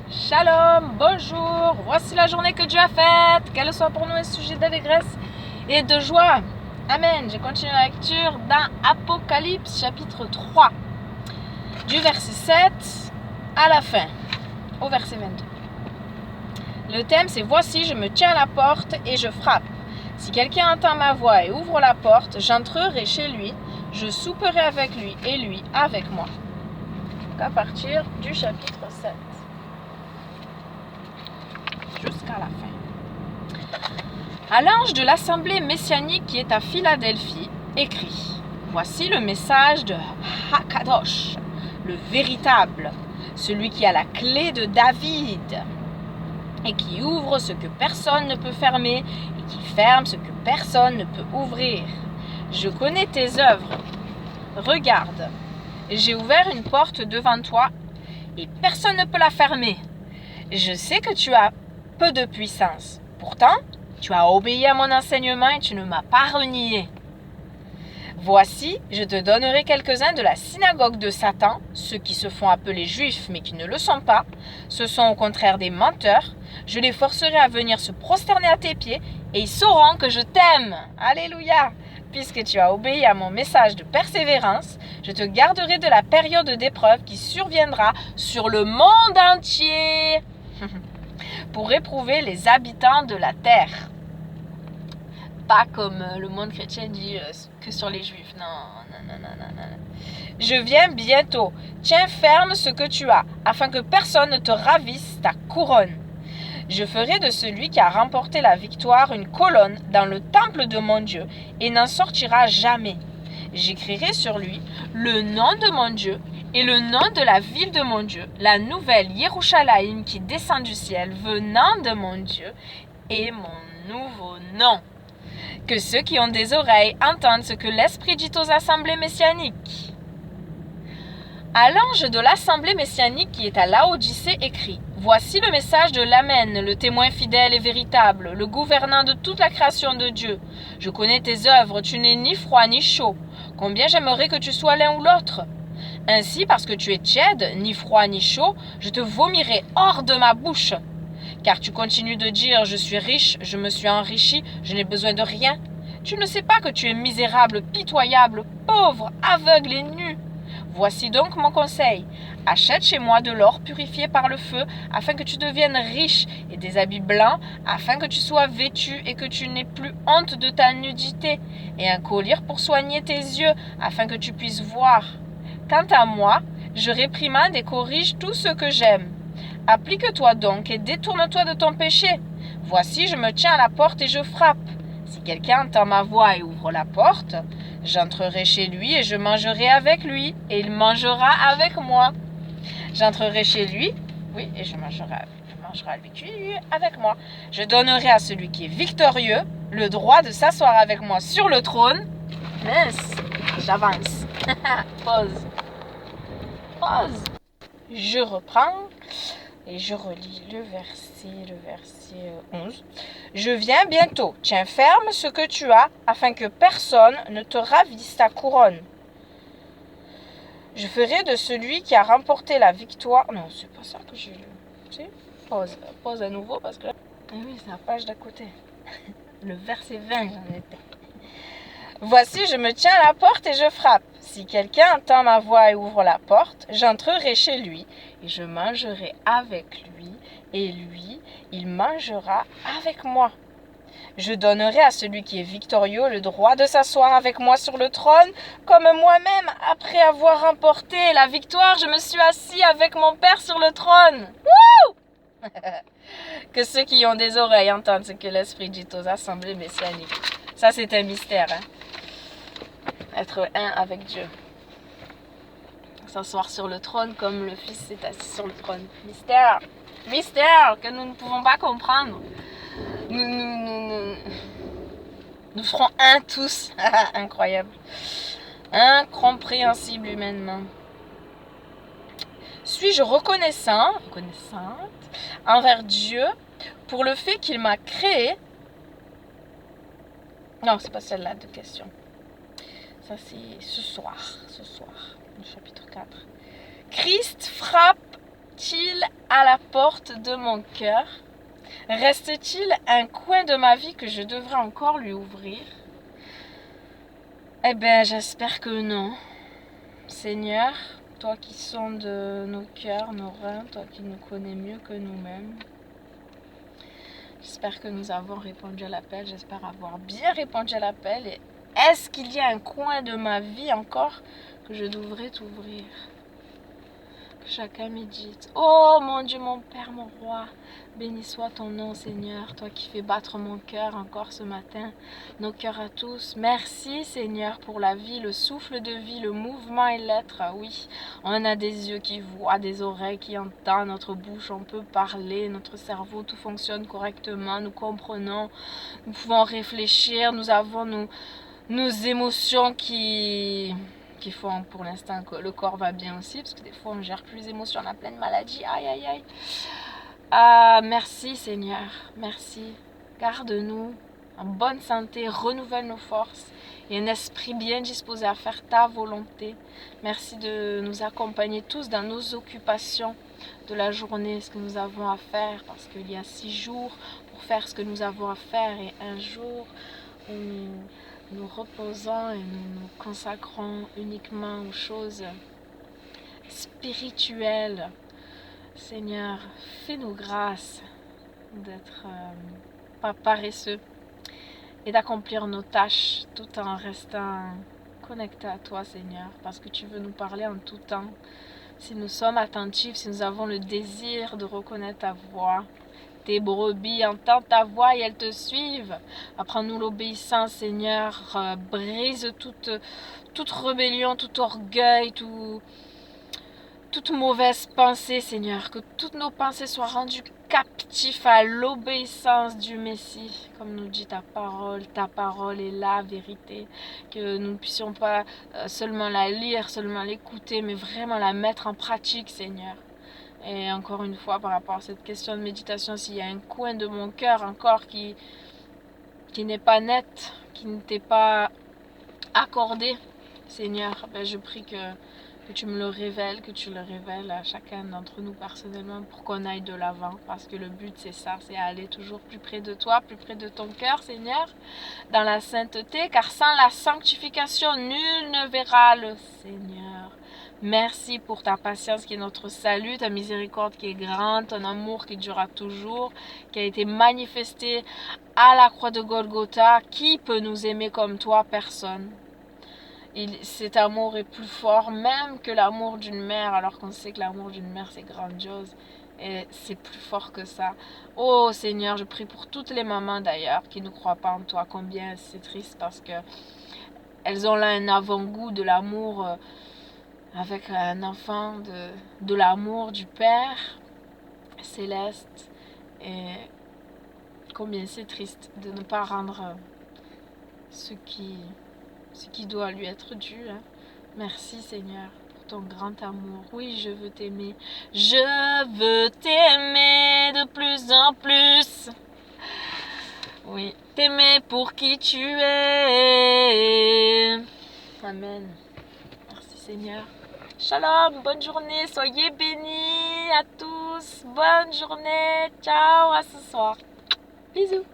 Shalom, bonjour, voici la journée que Dieu a faite, qu'elle soit pour nous un sujet d'allégresse et de joie. Amen. Je continue la lecture dans Apocalypse chapitre 3, du verset 7 à la fin, au verset 22. Le thème c'est « Voici, je me tiens à la porte et je frappe. Si quelqu'un entend ma voix et ouvre la porte, j'entrerai chez lui, je souperai avec lui et lui avec moi. » À partir du chapitre 7. Jusqu'à la fin. À l'ange de l'assemblée messianique qui est à Philadelphie, écrit: Voici le message de Hakadosh, le véritable, celui qui a la clé de David, et qui ouvre ce que personne ne peut fermer, et qui ferme ce que personne ne peut ouvrir. Je connais tes œuvres. Regarde, j'ai ouvert une porte devant toi, et personne ne peut la fermer. Je sais que tu as peu de puissance. Pourtant, tu as obéi à mon enseignement et tu ne m'as pas renié. Voici, je te donnerai quelques-uns de la synagogue de Satan, ceux qui se font appeler juifs mais qui ne le sont pas. Ce sont au contraire des menteurs. Je les forcerai à venir se prosterner à tes pieds et ils sauront que je t'aime. Alléluia! Puisque tu as obéi à mon message de persévérance, je te garderai de la période d'épreuve qui surviendra sur le monde entier pour éprouver les habitants de la terre. Pas comme le monde chrétien dit que sur les juifs. Non. Je viens bientôt. Tiens ferme ce que tu as, afin que personne ne te ravisse ta couronne. Je ferai de celui qui a remporté la victoire une colonne dans le temple de mon Dieu et n'en sortira jamais. J'écrirai sur lui le nom de mon Dieu et le nom de la ville de mon Dieu, la nouvelle Yerushalayim qui descend du ciel, venant de mon Dieu, et mon nouveau nom. Que ceux qui ont des oreilles entendent ce que l'Esprit dit aux assemblées messianiques. À l'ange de l'assemblée messianique qui est à Laodicée écrit: Voici le message de l'Amen, le témoin fidèle et véritable, le gouvernant de toute la création de Dieu. Je connais tes œuvres, tu n'es ni froid ni chaud. Combien j'aimerais que tu sois l'un ou l'autre. Ainsi, parce que tu es tiède, ni froid ni chaud, je te vomirai hors de ma bouche. Car tu continues de dire: je suis riche, je me suis enrichi, je n'ai besoin de rien. Tu ne sais pas que tu es misérable, pitoyable, pauvre, aveugle et nu. Voici donc mon conseil. Achète chez moi de l'or purifié par le feu, afin que tu deviennes riche, et des habits blancs, afin que tu sois vêtu et que tu n'aies plus honte de ta nudité, et un collier pour soigner tes yeux, afin que tu puisses voir. Quant à moi, je réprimande et corrige tout ce que j'aime. Applique-toi donc et détourne-toi de ton péché. Voici, je me tiens à la porte et je frappe. Si quelqu'un entend ma voix et ouvre la porte, j'entrerai chez lui et je mangerai avec lui, et il mangera avec moi. J'entrerai chez lui, oui, et je mangerai avec lui, avec moi. Je donnerai à celui qui est victorieux le droit de s'asseoir avec moi sur le trône. Mince, j'avance. Pause. Je reprends. Et je relis le verset 11. Je viens bientôt. Tiens ferme ce que tu as, afin que personne ne te ravisse ta couronne. Je ferai de celui qui a remporté la victoire... Non, c'est pas ça que j'ai lu. Tu sais, pause à nouveau parce que... Ah oui, c'est la page d'à côté. Le verset 20, j'en étais. Voici, je me tiens à la porte et je frappe. Si quelqu'un entend ma voix et ouvre la porte, j'entrerai chez lui et je mangerai avec lui et lui, il mangera avec moi. Je donnerai à celui qui est victorieux le droit de s'asseoir avec moi sur le trône, comme moi-même, après avoir remporté la victoire, je me suis assis avec mon Père sur le trône. Wouh! Que ceux qui ont des oreilles entendent ce que l'Esprit dit aux assemblées messianiques. Ça, c'est un mystère, hein? Être un avec Dieu. S'asseoir sur le trône comme le Fils est assis sur le trône. Mystère que nous ne pouvons pas comprendre. Nous serons un tous. Incroyable. Incompréhensible humainement. Suis-je reconnaissante envers Dieu pour le fait qu'il m'a créé? Non, c'est pas celle-là de question. Ça, c'est ce soir, le chapitre 4. Christ frappe Reste-t-il à la porte de mon cœur? Reste-t-il un coin de ma vie que je devrais encore lui ouvrir? Eh bien, j'espère que non. Seigneur, toi qui sondes nos cœurs, nos reins, toi qui nous connais mieux que nous-mêmes, j'espère que nous avons répondu à l'appel, j'espère avoir bien répondu à l'appel. Et est-ce qu'il y a un coin de ma vie encore que je devrais t'ouvrir? Que chacun médite. Oh mon Dieu, mon Père, mon Roi, béni soit ton nom, Seigneur, toi qui fais battre mon cœur encore ce matin, nos cœurs à tous. Merci, Seigneur, pour la vie, le souffle de vie, le mouvement et l'être. Oui, on a des yeux qui voient, des oreilles qui entendent, notre bouche, on peut parler, notre cerveau, tout fonctionne correctement, nous comprenons, nous pouvons réfléchir, nous avons nos émotions qui font pour l'instant que le corps va bien aussi, parce que des fois on ne gère plus les émotions, on a plein de maladies, aïe aïe aïe. Ah, merci Seigneur, merci, garde-nous en bonne santé, renouvelle nos forces et un esprit bien disposé à faire ta volonté. Merci de nous accompagner tous dans nos occupations de la journée, ce que nous avons à faire, parce qu'il y a 6 jours pour faire ce que nous avons à faire et un jour où nous reposons et nous nous consacrons uniquement aux choses spirituelles. Seigneur, fais-nous grâce d'être pas paresseux et d'accomplir nos tâches tout en restant connectés à toi, Seigneur, parce que tu veux nous parler en tout temps. Si nous sommes attentifs, si nous avons le désir de reconnaître ta voix, tes brebis entendent ta voix et elles te suivent. Apprends-nous l'obéissance, Seigneur. Brise toute rébellion, tout orgueil, toute mauvaise pensée, Seigneur. Que toutes nos pensées soient rendues captives à l'obéissance du Messie. Comme nous dit ta parole est la vérité. Que nous ne puissions pas seulement la lire, seulement l'écouter, mais vraiment la mettre en pratique, Seigneur. Et encore une fois, par rapport à cette question de méditation, s'il y a un coin de mon cœur encore qui n'est pas net, qui ne t'est pas accordé, Seigneur, ben je prie que tu me le révèles, que tu le révèles à chacun d'entre nous personnellement pour qu'on aille de l'avant. Parce que le but, c'est ça, c'est aller toujours plus près de toi, plus près de ton cœur, Seigneur, dans la sainteté, car sans la sanctification, nul ne verra le Seigneur. Merci pour ta patience qui est notre salut, ta miséricorde qui est grande, ton amour qui durera toujours, qui a été manifesté à la croix de Golgotha. Qui peut nous aimer comme toi? Personne. Cet amour est plus fort même que l'amour d'une mère, alors qu'on sait que l'amour d'une mère c'est grandiose. Et c'est plus fort que ça. Oh Seigneur, je prie pour toutes les mamans d'ailleurs qui ne croient pas en toi. Combien c'est triste parce que elles ont là un avant-goût de l'amour avec un enfant, de l'amour du Père céleste. Et combien c'est triste de ne pas rendre ce qui doit lui être dû. Hein. Merci Seigneur pour ton grand amour. Oui, je veux t'aimer. Je veux t'aimer de plus en plus. Oui, t'aimer pour qui tu es. Amen. Merci Seigneur. Shalom, bonne journée, soyez bénis à tous. Bonne journée, ciao, à ce soir. Bisous.